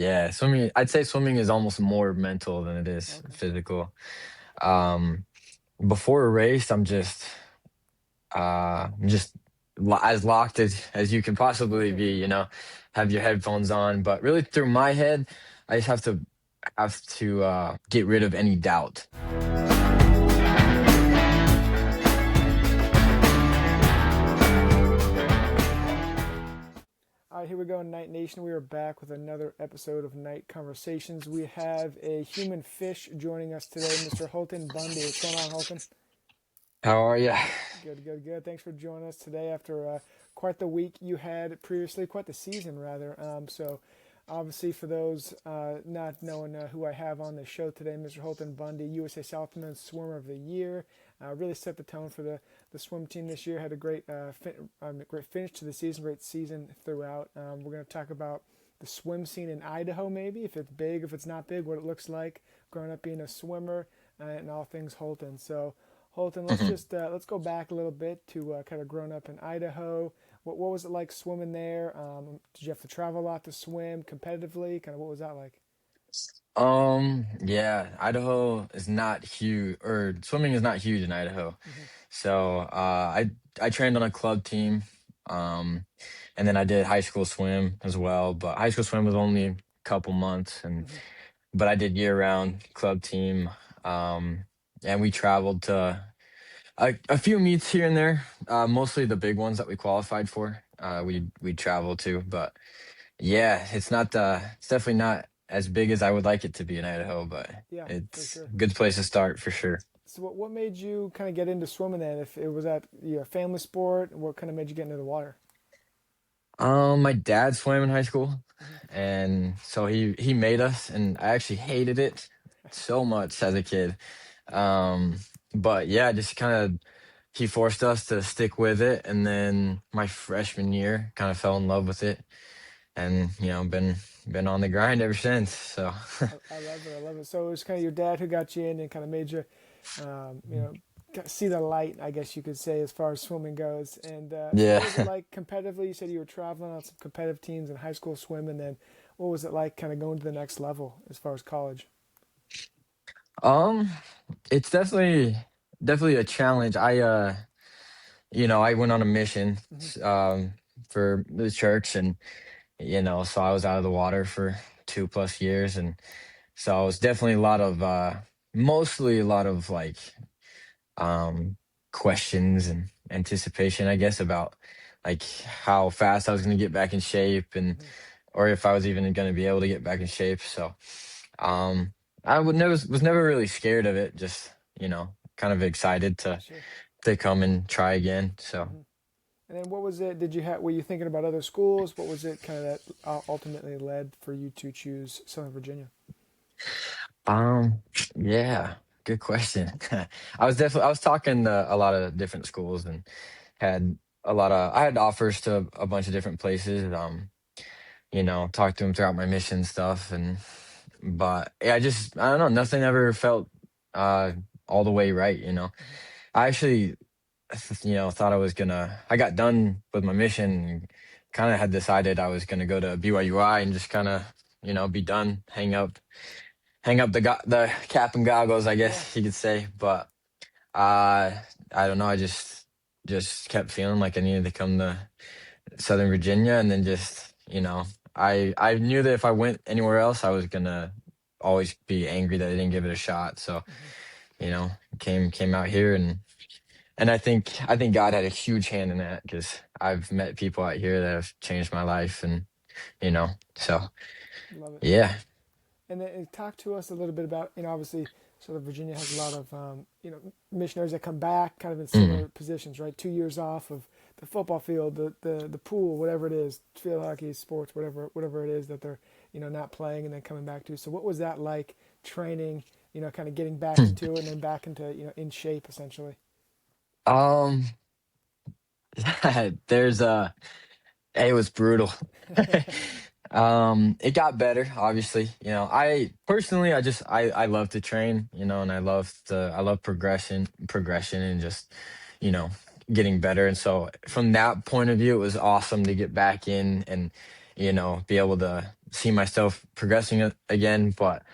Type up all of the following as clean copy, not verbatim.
Yeah, swimming. I'd say swimming is almost more mental than it is Okay. physical. Um, Before a race, I'm just as locked as you can possibly be. Have your headphones on, but really through my head, I just have to get rid of any doubt. All right, here we go, Night Nation. We are back with another episode of Night Conversations. We have a human fish joining us today, Mr. Holton Bundy. What's going on, Holton? How are you? Good, good, good. Thanks for joining us today after quite the week you had previously, quite the season, rather. Obviously, for those not knowing who I have on the show today, Mr. Holton Bundy, USA Southman Swimmer of the Year, really set the tone for the swim team this year. Had a great finish to the season, great season throughout. We're going to talk about the swim scene in Idaho, maybe if it's big, if it's not big, what it looks like growing up being a swimmer, and all things Holton. So, Holton, let's go back a little bit to kind of growing up in Idaho. What was it like swimming there? Did you have to travel a lot to swim competitively? Kind of what was that like? Yeah, Idaho is not huge, or swimming is not huge in Idaho. Hmm. So, I trained on a club team, um, and then I did high school swim as well. But high school swim was only a couple months, Hmm. but I did year-round club team, and we traveled to a few meets here and there, mostly the big ones that we qualified for. We traveled to, but yeah, it's definitely not as big as I would like it to be in Idaho, but Yeah, for it's sure. a good place to start for sure. So what made you kind of get into swimming then? If it was at your family sport, what kind of made you get into the water? My dad swam in high school, Hmm. and so he made us, and I actually hated it so much as a kid. Um, but yeah, just kind of he forced us to stick with it, and then my freshman year, kind of fell in love with it, and been on the grind ever since. So I love it. I love it. So it was kind of your dad who got you in and kind of made you, you know, see the light, I guess you could say, as far as swimming goes. And so, what was it yeah. like competitively? You said you were traveling on some competitive teams in high school swim, and then what was it like kind of going to the next level as far as college? Um, it's definitely a challenge. I went on a mission Hmm. um for the church, and so I was out of the water for 2+ years, and so it was definitely mostly a lot of like um questions and anticipation, I guess, about like how fast I was going to get back in shape, and Hmm. or if I was even going to be able to get back in shape. So um I would never was never really scared of it, just kind of excited Sure. to come and try again. So Hmm. And then what was it? Did you have? Were you thinking about other schools? What was it kind of that ultimately led for you to choose Southern Virginia? um yeah, good question. I was talking to a lot of different schools, and had I had offers to a bunch of different places. Talked to them throughout my mission stuff, and but yeah, I don't know, nothing ever felt uh all the way right. Hmm. I actually thought I got done with my mission, and kind of had decided I was gonna go to BYUI and just kind of be done, hang up the cap and goggles, I Yeah. guess you could say. But uh I don't know, I just kept feeling like I needed to come to Southern Virginia, and then just I knew that if I went anywhere else, I was gonna always be angry that I didn't give it a shot. So Hmm. you know came out here, and I think God had a huge hand in that, because I've met people out here that have changed my life, and so Love it. yeah. And then talk to us a little bit about, obviously, Southern Virginia has a lot of, missionaries that come back kind of in Mm. similar positions, right? 2 years off of the football field, the pool, whatever it is, field hockey, sports, whatever it is that they're, not playing and then coming back to. So what was that like training, kind of getting back into it and then back into, in shape essentially? um there's it was brutal. It got better, obviously. I personally, I love to train, and I love progression, and just, you know, getting better. And so from that point of view, it was awesome to get back in, and, be able to see myself progressing again. But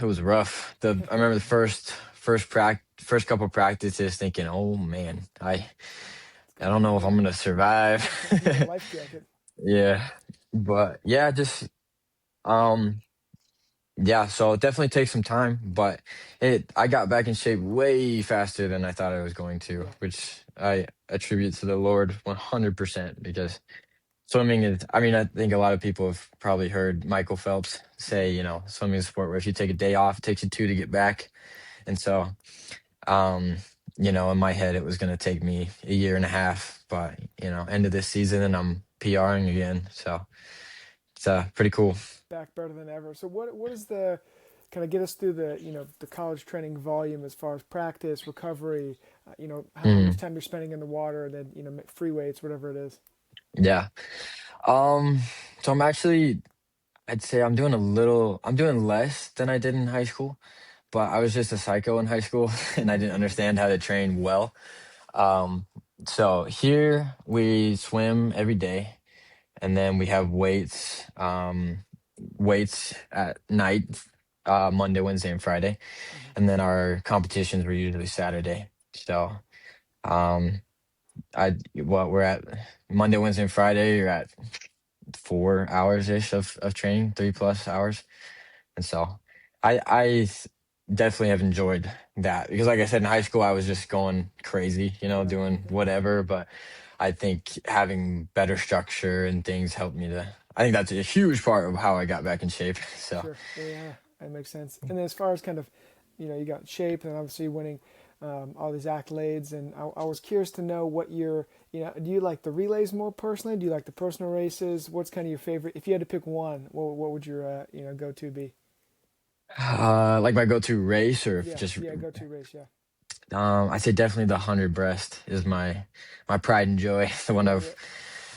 it was rough. I remember the first couple practices thinking, oh man, It's I gonna don't be know if I'm hard. gonna survive. Yeah, life jacket. Yeah, but yeah, just um yeah, so it definitely takes some time, but I got back in shape way faster than I thought I was going to, Yeah, which I attribute to the Lord 100% because swimming is, I mean, I think a lot of people have probably heard Michael Phelps say, swimming is a sport where if you take a day off, it takes you two to get back. And so, um, in my head, it was going to take me a year and a half, but, end of this season and I'm PRing again. So it's pretty cool. back better than ever. So what is the kind of get us through the the college training volume as far as practice, recovery, how much Mm, time you're spending in the water, and then free weights, whatever it is. yeah. Um, so I'd say I'm doing less than I did in high school, but I was just a psycho in high school and I didn't understand how to train well. Um, so here we swim every day and then we have weights at night, Monday, Wednesday, and Friday. Hmm. And then our competitions were usually Saturday. So, um, we're at Monday, Wednesday, and Friday, you're at 4 hours ish of training, 3+ hours. And so I definitely have enjoyed that because like I said in high school I was just going crazy, Right. doing Yeah. whatever, but I think having better structure and things helped me to I think that's a huge part of how I got back in shape. So, Sure. Yeah, that makes sense. And then as far as kind of, you got shape and obviously winning all these accolades, and I was curious to know what your, do you like the relays more personally? Do you like the personal races? What's kind of your favorite? If you had to pick one, what would your, go to be? like my go-to race or if Yeah, just yeah, go to race. Yeah, I say definitely the 100 breast is my pride and joy, the one yeah,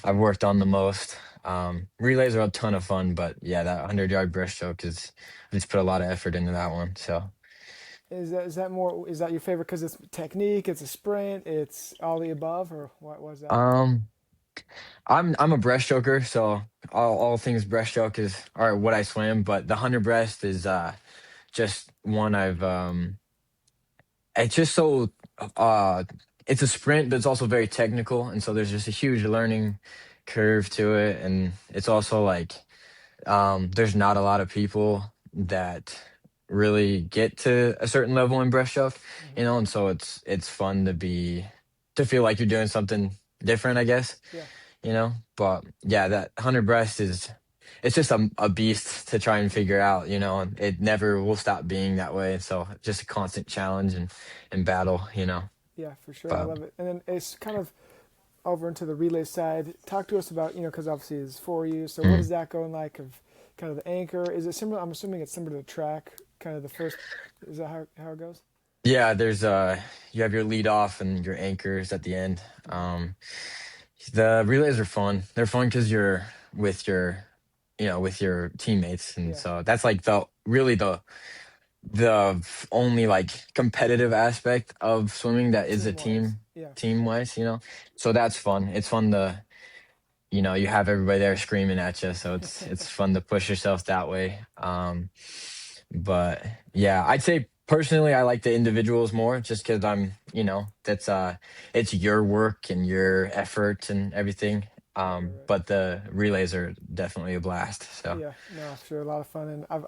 I've worked on the most. Relays are a ton of fun, but yeah, that 100-yard breaststroke I just put a lot of effort into that one. So, is that your favorite because it's technique, it's a sprint, it's all the above, or what was that? um, I'm a breaststroker, so all things breaststroke are what I swim, but the 100 breast is just one it's just so uh it's a sprint, but it's also very technical, and so there's just a huge learning curve to it, and it's also like there's not a lot of people that really get to a certain level in breaststroke, Hmm. and so it's fun to feel like you're doing something different, I guess, Yeah, But yeah, that 100 breast it's just a beast to try and figure out, and it never will stop being that way. So just a constant challenge and battle. yeah, for sure. I But love it. And then it's kind of over into the relay side. Talk to us about, because obviously it's for you. So what mm, is that going like of kind of the anchor? Is it similar? I'm assuming it's similar to the track, kind of the first. Is that how it goes? yeah, there's you have your lead off and your anchors at the end. Hmm. The relays are fun. They're fun because you're with your teammates, and Yeah, so that's like the only like competitive aspect of swimming that is a team wise. Yeah, team wise, so that's fun. It's fun to you have everybody there screaming at you, so it's fun to push yourself that way. But yeah, I'd say personally I like the individuals more just because that's it's your work and your effort and everything. right. But the relays are definitely a blast. So Yeah, no, for sure, a lot of fun, and I've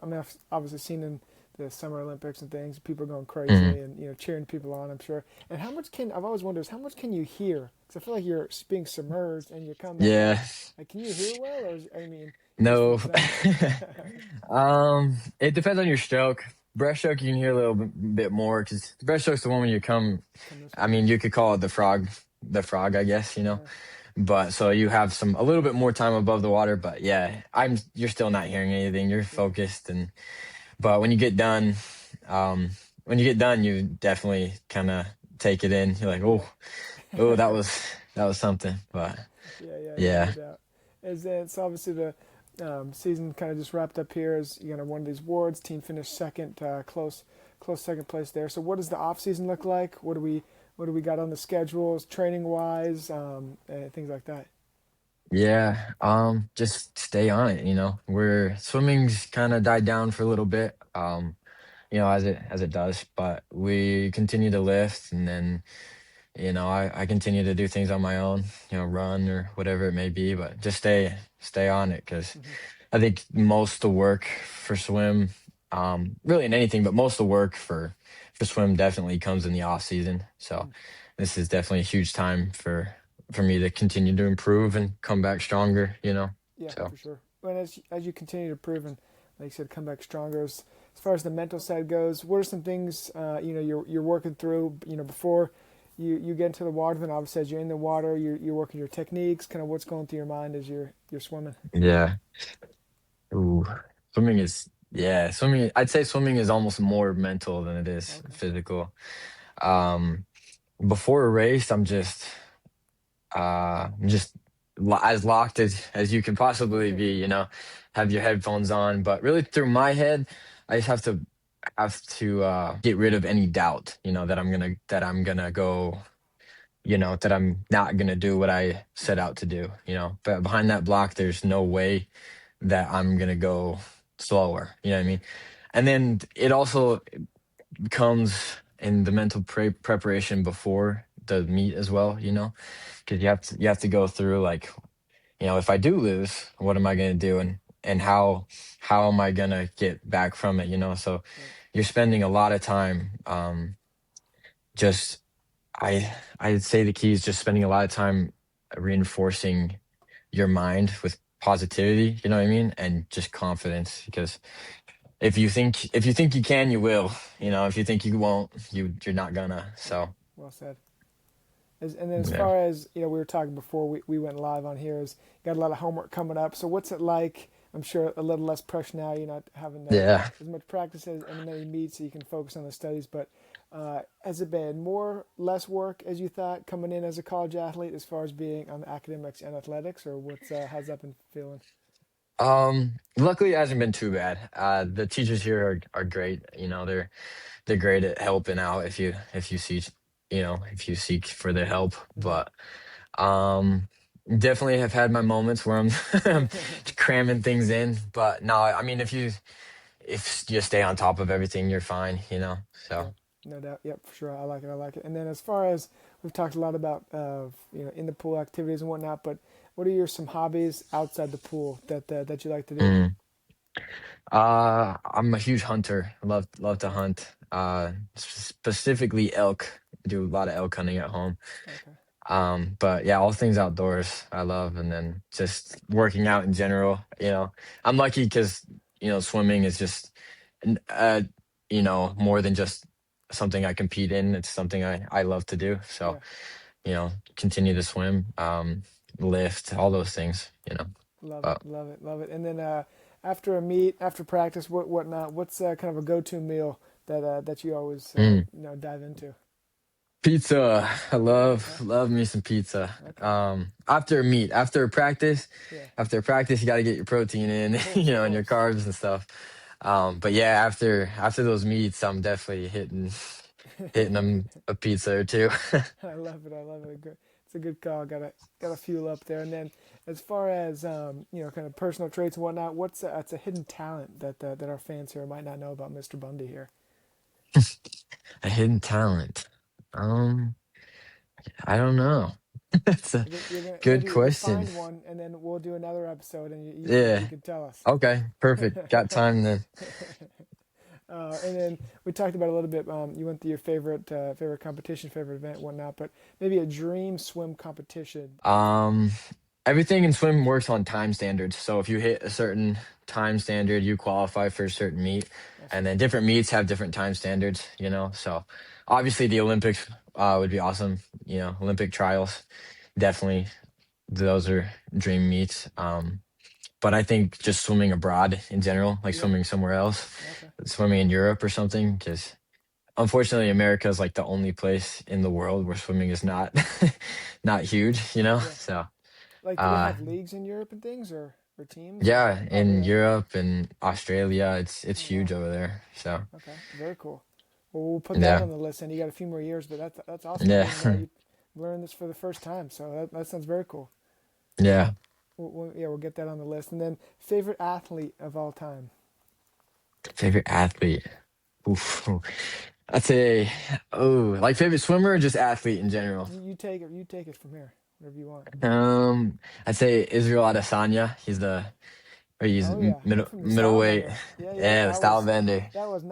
obviously seen in the Summer Olympics and things, people going mhm. crazy and cheering people on. I'm sure. And how much I've always wondered is how much can you hear? Because I feel like you're being submerged and you're coming back up. Yeah, Like, can you hear well, or I mean, you're just no. in the zone? It depends on your stroke. Breaststroke, you can hear a little bit more because breaststroke's the one when you come. Come this I way. mean, you could call it the frog, I guess. Uh-huh. But so you have a little bit more time above the water. But yeah, you're still not hearing anything. You're Yeah, focused, but um, when you get done, you definitely kind of take it in. You're like, yeah, oh, that was something. But yeah, no yeah. doubt. Is that it's obviously the season kind of just wrapped up here as one of these awards. Team finished second, close second place there. So what does the off season look like? What do we got on the schedules, training wise, and things like that? Yeah, just stay on it, you know. We're swimming's kind of died down for a little bit, as it does, but we continue to lift, and then I continue to do things on my own, run or whatever it may be, but just stay on it because Hmm. I think most of the work for swim, really in anything, but most of the work for swim definitely comes in the off season. So Hmm. this is definitely a huge time for me to continue to improve and come back stronger, Yeah, So for sure. But as you continue to prove and, like you said, come back stronger. As far as the mental side goes, what are some things you're working through? Before you get into the water, then obviously as you're in the water, you're working your techniques. Kind of what's going through your mind as you're swimming. yeah. Ooh. Swimming, I'd say swimming is almost more mental than it is Okay. physical. Um, Before a race, as locked as you can possibly be, have your headphones on. But really through my head, I just have to get rid of any doubt, that I'm gonna go, that I'm not gonna do what I set Hmm. out to do, But behind that block, there's no way that I'm gonna go slower. You know what I mean? And then it also comes in the mental preparation before the meet as well, because you have to go through like, if I do lose, what am I going to do, and how am I going to get back from it, so Right. you're spending a lot of time, just I'd say the key is just spending a lot of time reinforcing your mind with positivity, you know what I mean, and just confidence, because if you think you can, you will. If you think you won't, you're not gonna. Yeah. So Well said. And then as yeah, far as we were talking before we went live on here, is got a lot of homework coming up. So what's it like? I'm sure a little less pressure now. You're not having yeah. as much practice and many meets, so you can focus on the studies. But has it been more, less work as you thought coming in as a college athlete, as far as being on academics and athletics, or how's that been feeling? Luckily, it hasn't been too bad. The teachers here are great. They're great at helping out if you seek for their help. Hmm. But um, definitely have had my moments where I'm I'm cramming things in. But no, I mean if you stay on top of everything, you're fine. So Yep, no doubt. Yep, for sure. I like it. I like it. And then as far as we've talked a lot about, in the pool activities and whatnot, but what are your some hobbies outside the pool that you like to do? mm. I'm a huge hunter. Love to hunt. Specifically elk. Do a lot of elk hunting at home. Okay. But yeah, all things outdoors I love, and then just working out in general. I'm lucky because swimming is just, n- uh, more than just something I compete in. It's something I love to do. So Yeah. continue to swim, lift, all those things. Love it. But Love it. Love it. And then after a meet, after practice, whatnot? What's kind of a go-to meal that you always mm, dive into? pizza, I Okay. love me some pizza. Okay. After a meet, Yeah. after practice, you got to get your protein in, Of and your course. carbs and stuff. But yeah, after those meets, I'm definitely hitting them a pizza or two. I love it. I love it. It's a good call. Got to fuel up there. And then, as far as kind of personal traits and whatnot, it's a hidden talent that our fans here might not know about Mr. Bundy here. A hidden talent. Um, I don't know. That's a You're gonna good maybe you'll question. find one, and then we'll do another episode, and you Yeah. can tell us. Okay. Perfect. Got time then. And then we talked about a little bit. You went through your favorite competition, favorite event, whatnot, but maybe a dream swim competition. Um, Everything in swim works on time standards. So if you hit a certain time standard, you qualify for a certain meet, I and see. then different meets have different time standards. So obviously the Olympics would be awesome. Olympic trials, definitely those are dream meets. But I think just swimming abroad in general, like Yeah. swimming somewhere else, Okay. swimming in Europe or something, because unfortunately America is like the only place in the world where swimming is not not huge. Yeah. So. Like, do they Uh, have leagues in Europe and things, or teams, or? Yeah, Oh, in really? Europe and Australia, it's Oh, huge wow. over there. So Okay. Very cool. Well, we'll put that yeah, on the list. And you got a few more years, but that's awesome. I yeah, didn't you learned this for the first time, so that sounds very cool. yeah. Yeah, we'll get that on the list. And then favorite athlete of all time. Favorite athlete. Oof. I'd say, oh, like favorite swimmer or just athlete in general? You take it. You take it from here. Whatever you want. I'd say Israel Adesanya. He's Oh yeah, you're from the style middleweight. bender. Yeah, yeah, Yeah, yeah. the style bender. That was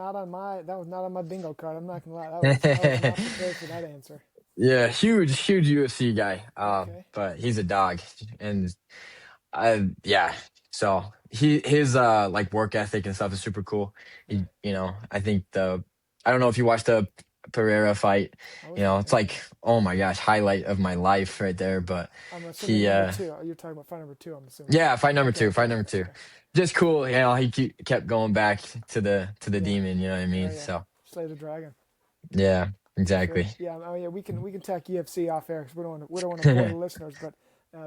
not on my bingo card. I'm not gonna lie. I was not prepared for that answer. Yeah, huge UFC guy. Okay. But he's a dog, and yeah. So his like work ethic and stuff is super cool. Yeah. I think I don't know if you watched the Pereira fight. Oh yeah, It's yeah. like, oh my gosh, highlight of my life right there. But I'm assuming he number two. Oh, you're talking about fight number two. I'm assuming. yeah, fight number Okay, two, okay, fight number okay, two. okay. Just cool. Kept going back to the Yeah. demon. You know what I Oh mean? yeah. So Slay the dragon. yeah, For sure. exactly. Yeah. Oh yeah. We can talk UFC off air because we don't want to bore the listeners. But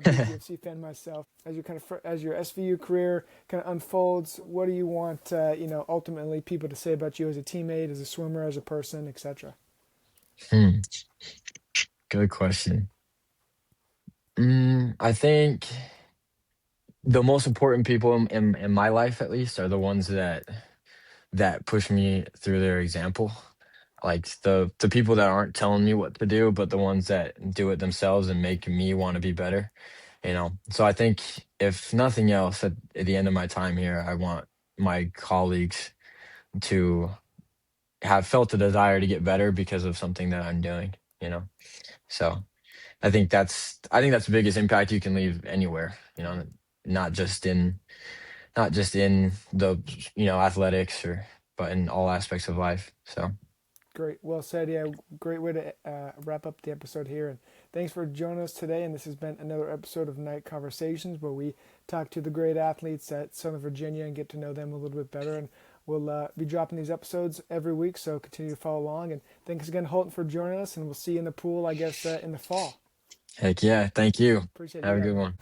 big UFC fan myself. As your SVU career kind of unfolds, what do you want ultimately people to say about you as a teammate, as a swimmer, as a person, etc. Hmm, good question. I think the most important people in my life, at least, are the ones that push me through their example. Like the people that aren't telling me what to do, but the ones that do it themselves and make me want to be better. So I think if nothing else, at the end of my time here, I want my colleagues to have felt a desire to get better because of something that I'm doing. You know, so I think that's the biggest impact you can leave anywhere. Not just in not just in the athletics, but in all aspects of life. So Great. Well said. Yeah, great way to wrap up the episode here. And thanks for joining us today. And this has been another episode of Night Conversations where we talk to the great athletes at Southern Virginia and get to know them a little bit better. And we'll be dropping these episodes every week, so continue to follow along. And thanks again, Holton, for joining us. And we'll see you in the pool, I guess, in the fall. heck yeah, thank you. Appreciate it. You Have a got good it. one.